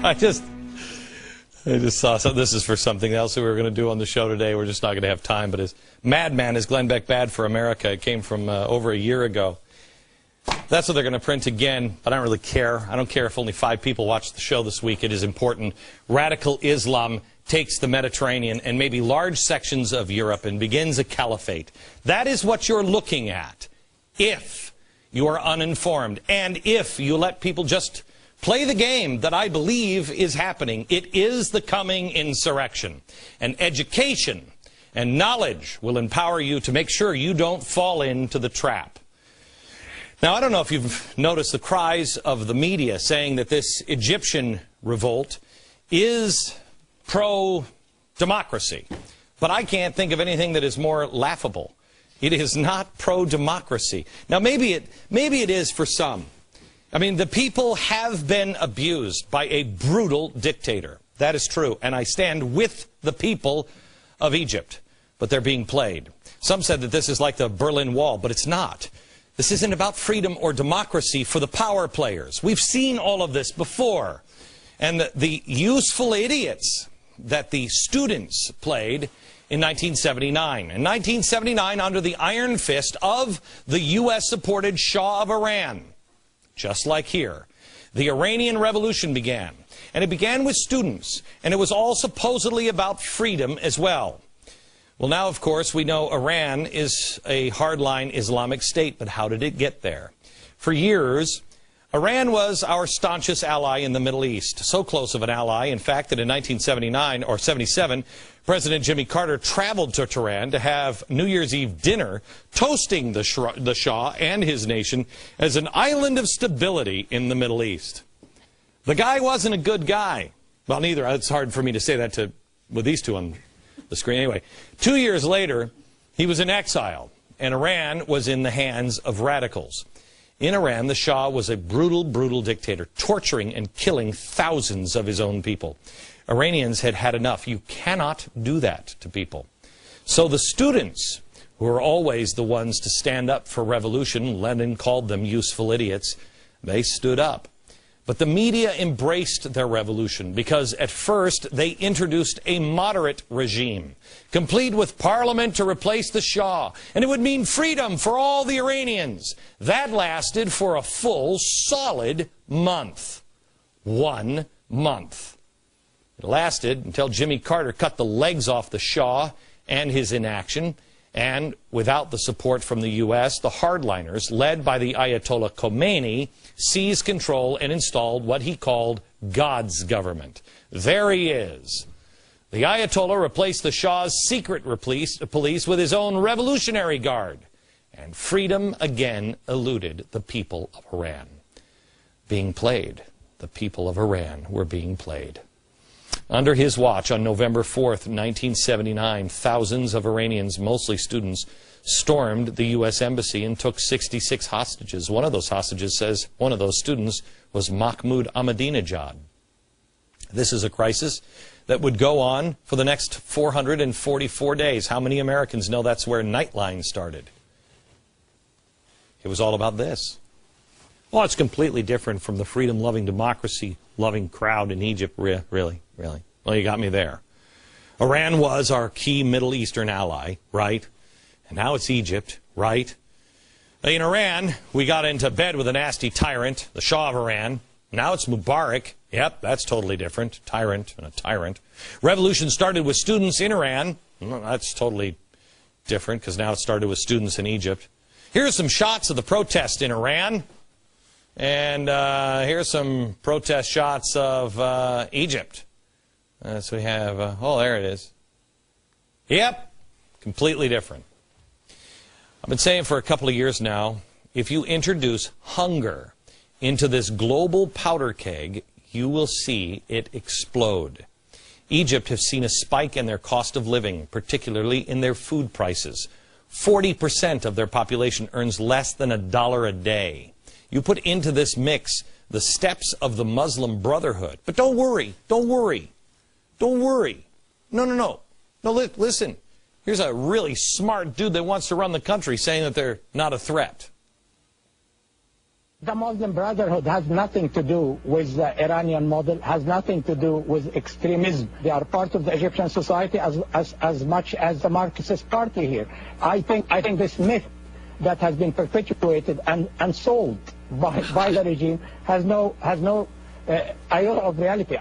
I just saw something. This is for something else that we were going to do on the show today. We're just not going to have time. But Madman is Glenn Beck bad for America? It came from over a year ago. That's what they're going to print again, but I don't really care. I don't care if only 5 people watch the show this week. It is important. Radical Islam takes the Mediterranean and maybe large sections of Europe and begins a caliphate. That is what you're looking at if you are uninformed and if you let people just play the game that I believe is happening. It is the coming insurrection. And education and knowledge will empower you to make sure you don't fall into the trap. Now, I don't know if you've noticed the cries of the media saying that this Egyptian revolt is pro-democracy. But I can't think of anything that is more laughable. It is not pro-democracy. Now, maybe it is for some. I mean, the people have been abused by a brutal dictator. That is true. And I stand with the people of Egypt. But they're being played. Some said that this is like the Berlin Wall, but it's not. This isn't about freedom or democracy for the power players. We've seen all of this before. And the useful idiots that the students played in 1979. In 1979, under the iron fist of the U.S.-supported Shah of Iran, just like here, the Iranian Revolution began. And it began with students. And it was all supposedly about freedom as well. Well, now, of course, we know Iran is a hardline Islamic state, but how did it get there? For years, Iran was our staunchest ally in the Middle East, so close of an ally, in fact, that in 1979 or 77, President Jimmy Carter traveled to Tehran to have New Year's Eve dinner, toasting the Shah and his nation as an island of stability in the Middle East. The guy wasn't a good guy. Well, neither. It's hard for me to say that with these two on the screen. Anyway, 2 years later, he was in exile, and Iran was in the hands of radicals. In Iran, the Shah was a brutal, brutal dictator, torturing and killing thousands of his own people. Iranians had had enough. You cannot do that to people. So the students, who are always the ones to stand up for revolution, Lenin called them useful idiots, they stood up. But the media embraced their revolution because at first they introduced a moderate regime, complete with parliament to replace the Shah. And it would mean freedom for all the Iranians. That lasted for a full, solid month. 1 month. It lasted until Jimmy Carter cut the legs off the Shah and his inaction. And without the support from the U.S., the hardliners, led by the Ayatollah Khomeini, seized control and installed what he called God's government. There he is. The Ayatollah replaced the Shah's secret police with his own revolutionary guard. And freedom again eluded the people of Iran. Being played. The people of Iran were being played. Under his watch, on November 4th, 1979, thousands of Iranians, mostly students, stormed the U.S. Embassy and took 66 hostages. One of those hostages says one of those students was Mahmoud Ahmadinejad. This is a crisis that would go on for the next 444 days. How many Americans know that's where Nightline started? It was all about this. Well, it's completely different from the freedom-loving, democracy-loving crowd in Egypt. Really? Well, you got me there. Iran was our key Middle Eastern ally, right? And now it's Egypt, right? In Iran, we got into bed with a nasty tyrant, the Shah of Iran. Now it's Mubarak. Yep, that's totally different. Tyrant and a tyrant. Revolution started with students in Iran. Well, that's totally different because now it started with students in Egypt. Here's some shots of the protest in Iran. And here's some protest shots of Egypt. So we have, oh, there it is. Yep, completely different. I've been saying for a couple of years now, if you introduce hunger into this global powder keg, you will see it explode. Egypt has seen a spike in their cost of living, particularly in their food prices. 40% of their population earns less than $1 a day. You put into this mix the steps of the Muslim Brotherhood. But don't worry. No, listen. Here's a really smart dude that wants to run the country saying that they're not a threat. The Muslim Brotherhood has nothing to do with the Iranian model, has nothing to do with extremism. They are part of the Egyptian society as much as the Marxist party here. I think this myth that has been perpetuated and sold by the regime has no iota of reality.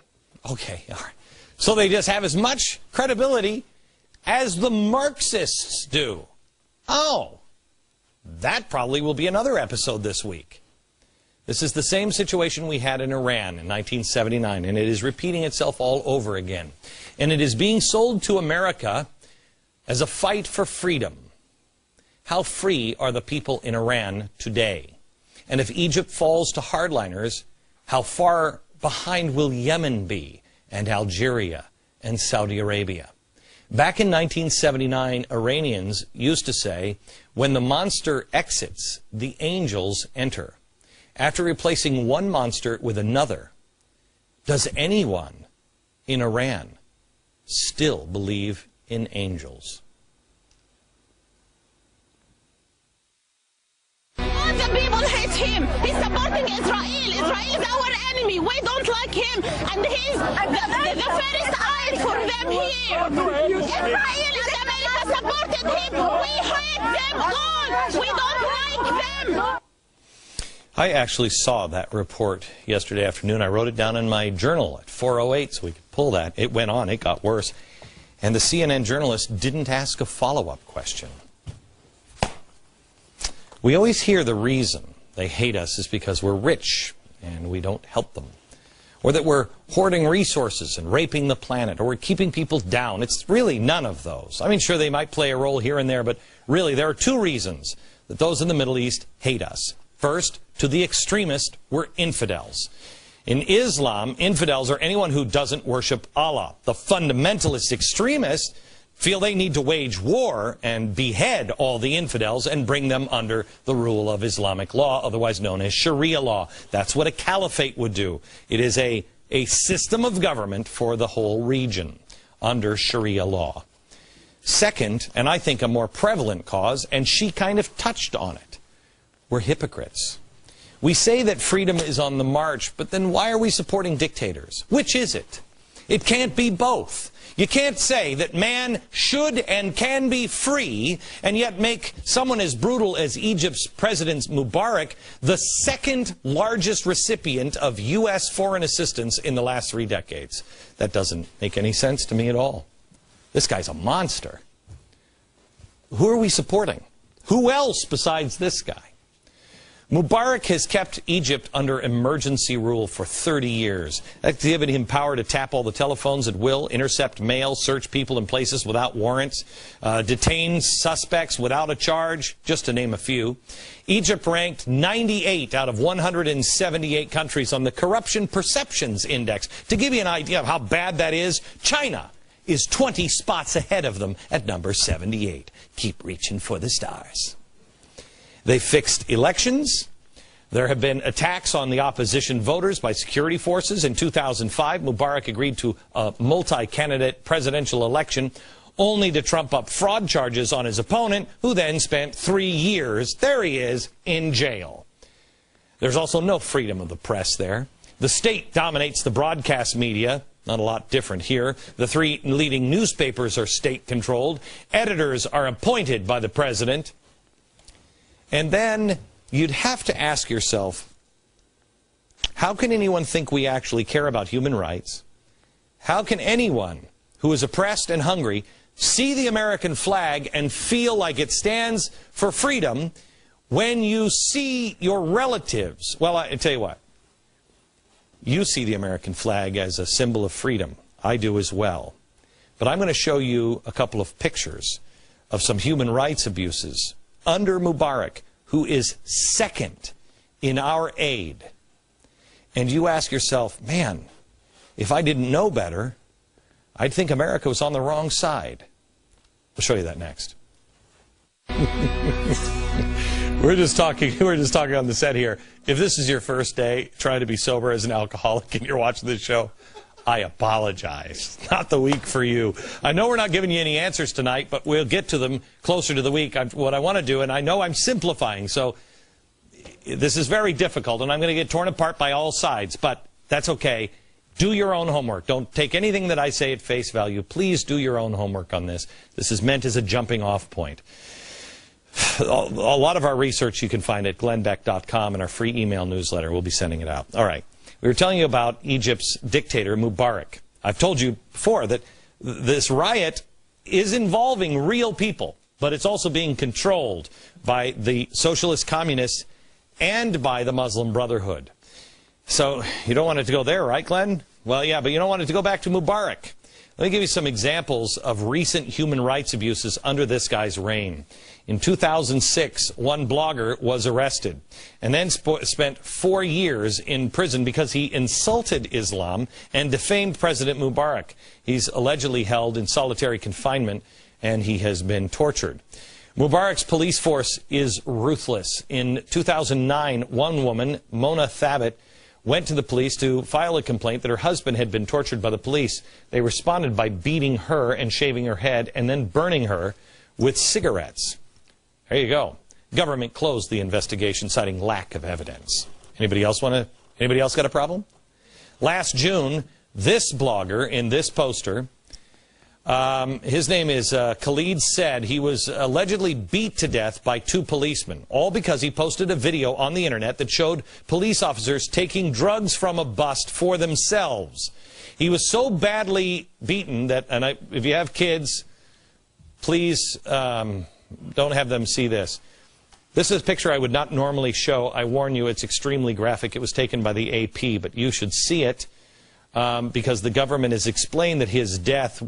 Okay, all right. So they just have as much credibility as the Marxists do. Oh, that probably will be another episode this week. This is the same situation we had in Iran in 1979, and it is repeating itself all over again. And it is being sold to America as a fight for freedom. How free are the people in Iran today? And if Egypt falls to hardliners, how far behind will Yemen be, and Algeria, and Saudi Arabia? Back in 1979, Iranians used to say, when the monster exits, the angels enter. After replacing one monster with another, does anyone in Iran still believe in angels? All the people hate him. He's supporting Israel. Israel is our enemy. We don't like him. And he's the first eye for them here. Israel and America supported him. We hate them all. We don't like them. I actually saw that report yesterday afternoon. I wrote it down in my journal at 4:08 so we could pull that. It went on. It got worse. And the CNN journalist didn't ask a follow-up question. We always hear the reason they hate us is because we're rich and we don't help them. Or that we're hoarding resources and raping the planet. Or we're keeping people down. It's really none of those. I mean, sure, they might play a role here and there, but really there are two reasons that those in the Middle East hate us. First, to the extremist, we're infidels. In Islam, infidels are anyone who doesn't worship Allah. The fundamentalist extremists feel they need to wage war and behead all the infidels and bring them under the rule of Islamic law, otherwise known as Sharia law. That's what a caliphate would do. It is a system of government for the whole region under Sharia law. Second, and I think a more prevalent cause, and she kind of touched on it, we're hypocrites. We say that freedom is on the march, but then why are we supporting dictators? Which is it? It can't be both. You can't say that man should and can be free and yet make someone as brutal as Egypt's President Mubarak the second largest recipient of U.S. foreign assistance in the last 3 decades. That doesn't make any sense to me at all. This guy's a monster. Who are we supporting? Who else besides this guy? Mubarak has kept Egypt under emergency rule for 30 years. That's given him power to tap all the telephones at will, intercept mail, search people in places without warrants, detain suspects without a charge, just to name a few. Egypt ranked 98 out of 178 countries on the Corruption Perceptions Index. To give you an idea of how bad that is, China is 20 spots ahead of them at number 78. Keep reaching for the stars. They fixed elections. There have been attacks on the opposition voters by security forces. In 2005, Mubarak agreed to a multi-candidate presidential election, only to trump up fraud charges on his opponent, who then spent 3 years, there he is, in jail. There's also no freedom of the press there. The state dominates the broadcast media. Not a lot different here. The 3 leading newspapers are state-controlled. Editors are appointed by the president. And then you'd have to ask yourself, how can anyone think we actually care about human rights? How can anyone who is oppressed and hungry see the American flag and feel like it stands for freedom when you see your relatives? Well, I tell you what, you see the American flag as a symbol of freedom. I do as well. But I'm going to show you a couple of pictures of some human rights abuses under Mubarak, who is second in our aid. And you ask yourself, man, if I didn't know better, I'd think America was on the wrong side. I'll show you that next. We're just talking on the set here. If this is your first day trying to be sober as an alcoholic and you're watching this show, I apologize. Not the week for you. I know we're not giving you any answers tonight, but we'll get to them closer to the week. What I want to do, and I know I'm simplifying, so this is very difficult, and I'm going to get torn apart by all sides, but that's okay. Do your own homework. Don't take anything that I say at face value. Please do your own homework on this. This is meant as a jumping off point. A lot of our research you can find at glennbeck.com and our free email newsletter. We'll be sending it out. All right. We were telling you about Egypt's dictator, Mubarak. I've told you before that this riot is involving real people, but it's also being controlled by the socialist communists and by the Muslim Brotherhood. So you don't want it to go there, right, Glenn? Well, yeah, but you don't want it to go back to Mubarak. Let me give you some examples of recent human rights abuses under this guy's reign. In 2006, one blogger was arrested and then spent 4 years in prison because he insulted Islam and defamed President Mubarak. He's allegedly held in solitary confinement and he has been tortured. Mubarak's police force is ruthless. In 2009, one woman, Mona Thabit, went to the police to file a complaint that her husband had been tortured by the police. They responded by beating her and shaving her head and then burning her with cigarettes. There you go. Government closed the investigation, citing lack of evidence. Anybody else got a problem? Last June, this blogger in this poster, his name is Khalid Said. He was allegedly beat to death by 2 policemen, all because he posted a video on the internet that showed police officers taking drugs from a bust for themselves. He was so badly beaten that, and if you have kids, please don't have them see this. This is a picture I would not normally show. I warn you, it's extremely graphic. It was taken by the AP, but you should see it because the government has explained that his death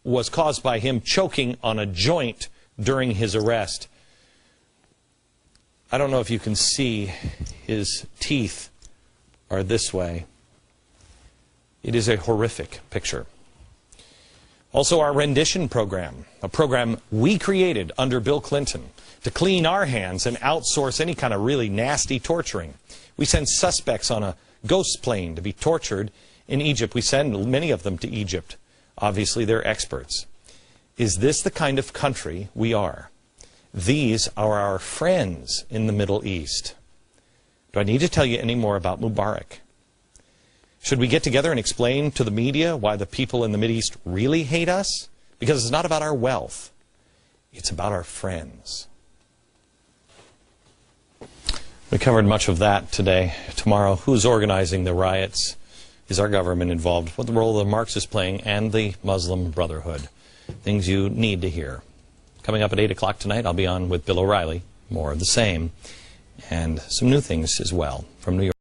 was caused by him choking on a joint during his arrest. I don't know if you can see his teeth are this way. It is a horrific picture. Also, our rendition program, a program we created under Bill Clinton to clean our hands and outsource any kind of really nasty torturing. We send suspects on a ghost plane to be tortured in Egypt. We send many of them to Egypt. Obviously, they're experts. Is this the kind of country we are? These are our friends in the Middle East. Do I need to tell you any more about Mubarak? Should we get together and explain to the media why the people in the Middle East really hate us? Because it's not about our wealth. It's about our friends. We covered much of that today. Tomorrow, who's organizing the riots? Is our government involved? What the role the Marxists playing and the Muslim Brotherhood? Things you need to hear. Coming up at 8 o'clock tonight, I'll be on with Bill O'Reilly. More of the same. And some new things as well from New York.